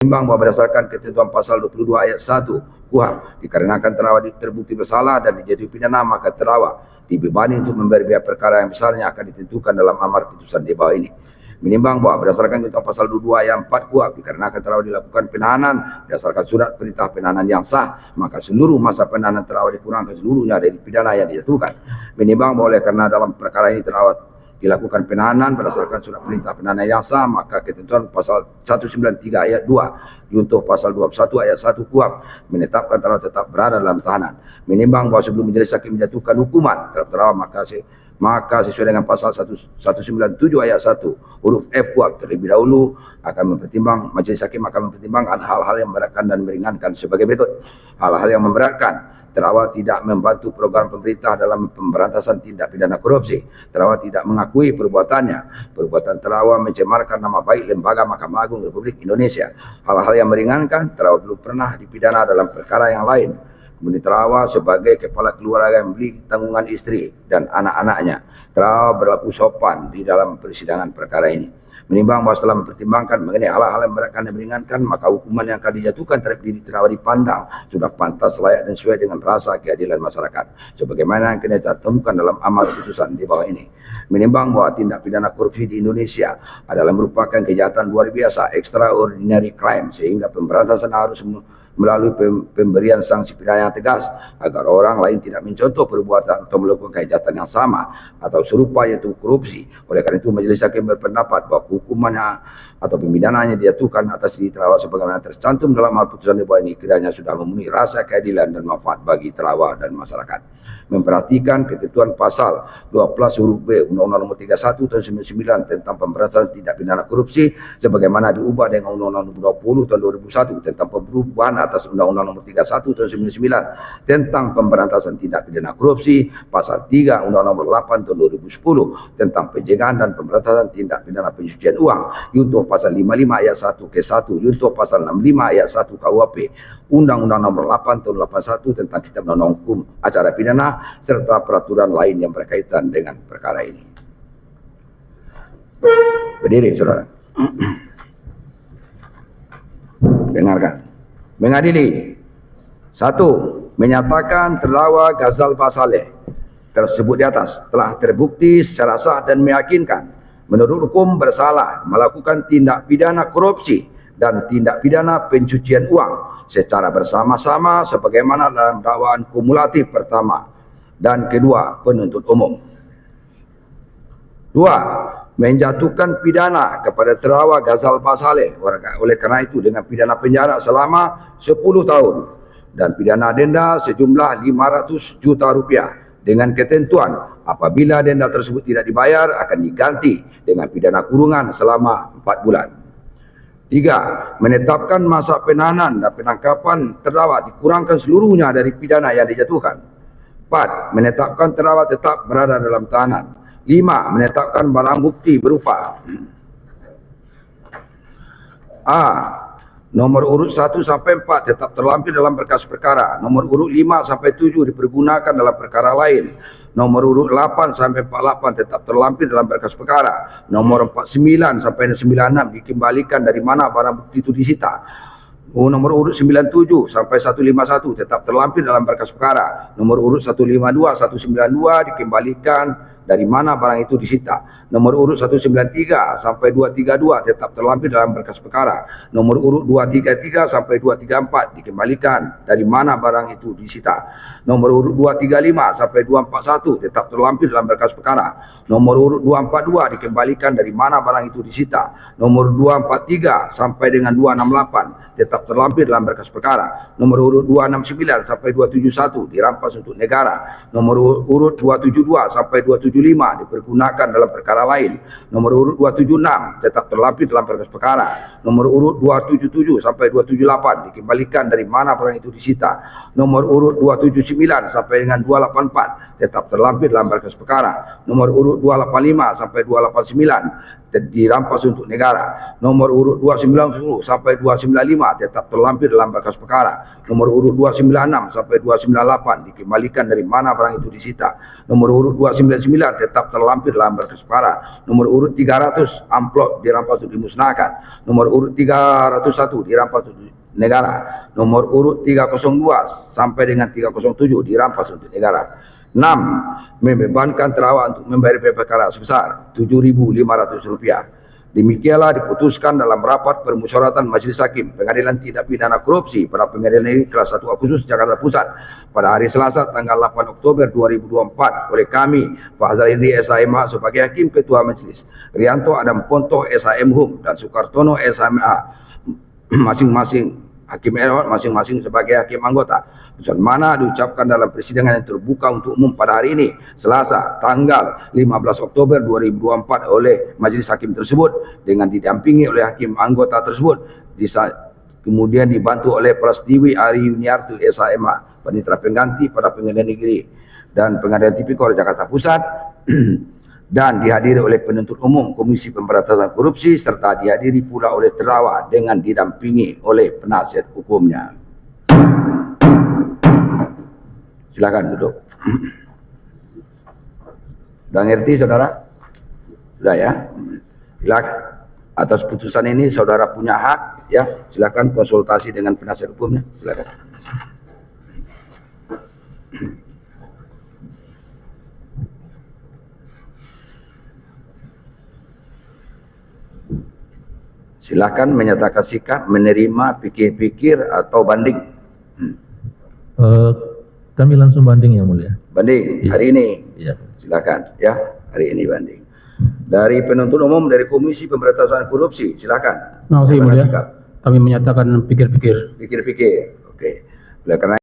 Menimbang bahwa berdasarkan ketentuan pasal 22 ayat 1 KUHP, dikarenakan terdakwa terbukti bersalah dan dijatuhi pidana, maka terdakwa dibebani untuk membayar biaya perkara yang besarnya akan ditentukan dalam amar putusan di bawah ini. Menimbang bahwa berdasarkan ketentuan pasal 22 ayat 4 KUHP, dikarenakan terdakwa dilakukan penahanan berdasarkan surat perintah penahanan yang sah, maka seluruh masa penahanan terdakwa dikurangkan seluruhnya dari pidana yang dijatuhkan. Menimbang bahwa oleh karena dalam perkara ini terdakwa dilakukan penahanan berdasarkan surat perintah penahanan yang sah, maka ketentuan pasal 193 ayat 2 junto pasal 21 ayat 1 KUHP menetapkan terdakwa tetap berada dalam tahanan. Menimbang bahwa sebelum majelis hakim menjatuhkan hukuman terhadap terdakwa, maka sesuai dengan pasal 197 ayat 1 huruf F KUHP terlebih dahulu majelis hakim akan mempertimbangkan hal-hal yang memberatkan dan meringankan sebagai berikut. Hal-hal yang memberatkan: terdakwa tidak membantu program pemerintah dalam pemberantasan tindak pidana korupsi. Terdakwa tidak mengakui perbuatannya. Perbuatan terdakwa mencemarkan nama baik Lembaga Mahkamah Agung Republik Indonesia. Hal-hal yang meringankan: terdakwa belum pernah dipidana dalam perkara yang lain. Kemudian terdakwa sebagai kepala keluarga yang memberi tanggungan istri dan anak-anaknya. Terdakwa berlaku sopan di dalam persidangan perkara ini. Menimbang bahwa setelah mempertimbangkan mengenai hal-hal yang memberatkan dan meringankan, maka hukuman yang akan dijatuhkan terhadap diri terdakwa dipandang sudah pantas, layak dan sesuai dengan rasa keadilan masyarakat, sebagaimana yang kena ditentukan dalam amar putusan di bawah ini. Menimbang bahwa tindak pidana korupsi di Indonesia adalah merupakan kejahatan luar biasa, extraordinary crime, sehingga pemberantasan harus melalui pemberian sanksi pidana yang tegas agar orang lain tidak mencontoh perbuatan atau melakukan kejahatan yang sama atau serupa, yaitu korupsi. Oleh karena itu, majelis hakim berpendapat bahwa hukumannya atau pemidananya dijatuhkan atas diri terdakwa sebagaimana tercantum dalam hal putusan di bawah ini kiranya sudah memenuhi rasa keadilan dan manfaat bagi terdakwa dan masyarakat. Memperhatikan ketentuan pasal 12 huruf B Undang-Undang Nomor 31 Tahun 99 tentang pemberantasan tindak pidana korupsi sebagaimana diubah dengan Undang-Undang Nomor 20 Tahun 2001 tentang perubahan atas Undang-Undang Nomor 31 Tahun 99 tentang pemberantasan tindak pidana korupsi, pasal 3 Undang-Undang Nomor 8 Tahun 2010 tentang pencegahan dan pemberantasan tindak pidana pencucian uang, junto pasal 55 ayat 1 ke-1, junto pasal 65 ayat 1 KUHP, Undang-Undang Nomor 8 Tahun 81 tentang Kitab Undang-Undang Hukum Acara Pidana, serta peraturan lain yang berkaitan dengan perkara ini. Berdiri, saudara. Dengarkan. Mengadili. 1. Menyatakan terdakwa Ghazal Basaleh tersebut di atas telah terbukti secara sah dan meyakinkan menurut hukum bersalah melakukan tindak pidana korupsi dan tindak pidana pencucian uang secara bersama-sama sebagaimana dalam dakwaan kumulatif pertama dan kedua penuntut umum. 2. Menjatuhkan pidana kepada terdakwa Ghazal Basaleh oleh karena itu dengan pidana penjara selama 10 tahun dan pidana denda sejumlah 500 juta rupiah dengan ketentuan apabila denda tersebut tidak dibayar akan diganti dengan pidana kurungan selama 4 bulan. 3. Menetapkan masa penahanan dan penangkapan terdakwa dikurangkan seluruhnya dari pidana yang dijatuhkan. 4. Menetapkan terdakwa tetap berada dalam tahanan. 5. Menetapkan barang bukti berupa A. Nomor urut 1 sampai 4 tetap terlampir dalam berkas perkara. Nomor urut 5 sampai 7 dipergunakan dalam perkara lain. Nomor urut 8 sampai 48 tetap terlampir dalam berkas perkara. Nomor 49 sampai 96 dikembalikan dari mana barang bukti itu disita. Nomor urut 97 sampai 151 tetap terlampir dalam berkas perkara. Nomor urut 152, 192 dikembalikan dari mana barang itu disita. Nomor urut 193 sampai 232 tetap terlampir dalam berkas perkara. Nomor urut 233 sampai 234 dikembalikan dari mana barang itu disita. Nomor urut 235 sampai 241 tetap terlampir dalam berkas perkara. Nomor urut 242 dikembalikan dari mana barang itu disita. Nomor 243 sampai dengan 268 tetap terlampir dalam berkas perkara. Nomor urut 269 sampai 271 dirampas untuk negara. Nomor urut 272 sampai 275 dipergunakan dalam perkara lain. Nomor urut 276 tetap terlampir dalam berkas perkara. Nomor urut 277 sampai 278 dikembalikan dari mana barang itu disita. Nomor urut 279 sampai dengan 284 tetap terlampir dalam berkas perkara. Nomor urut 285 sampai 289 dirampas untuk negara. Nomor urut 290 sampai 295 tetap terlampir dalam berkas perkara. Nomor urut 296 sampai 298 dikembalikan dari mana barang itu disita. Nomor urut 299 tetap terlampir dalam berkas perkara. Nomor urut 300 amplop dirampas untuk dimusnahkan. Nomor urut 301 dirampas untuk negara. Nomor urut 302 sampai dengan 307 dirampas untuk negara. 6. Membebankan terdakwa untuk membayar biaya perkara sebesar Rp7.500. Demikianlah diputuskan dalam rapat permusyawaratan Majelis Hakim Pengadilan Tindak Pidana Korupsi pada Pengadilan Negeri Kelas 1 Agustus Jakarta Pusat pada hari Selasa tanggal 8 Oktober 2024 oleh kami Pak Zahiri SHMH sebagai Hakim Ketua Majelis, Rianto Adam Pontoh SHM Hum dan Sukartono SHMA masing-masing Hakim Erot masing-masing sebagai hakim anggota. Putusan mana diucapkan dalam persidangan yang terbuka untuk umum pada hari ini Selasa tanggal 15 Oktober 2024 oleh majelis hakim tersebut dengan didampingi oleh hakim anggota tersebut, kemudian dibantu oleh Prastiwi Ari Yuniarto SHMA Panitera Pengganti pada Pengadilan Negeri dan Pengadilan Tipikor Jakarta Pusat dan dihadiri oleh penuntut umum Komisi Pemberantasan Korupsi serta dihadiri pula oleh terdakwa dengan didampingi oleh penasihat hukumnya. Silakan duduk. Sudah ngerti saudara? Sudah ya? Silakan. Atas putusan ini saudara punya hak ya. Silakan konsultasi dengan penasihat hukumnya. Silakan. Silakan menyatakan sikap, menerima, pikir-pikir atau banding. Kami langsung banding yang mulia. Banding Ya. Hari ini. Ya. Silakan ya, hari ini banding. Dari penuntut umum dari Komisi Pemberantasan Korupsi, silakan. Terima kasih, Menyatakan Mulia. sikap. Kami menyatakan pikir-pikir. Pikir-pikir. Oke. Oleh karena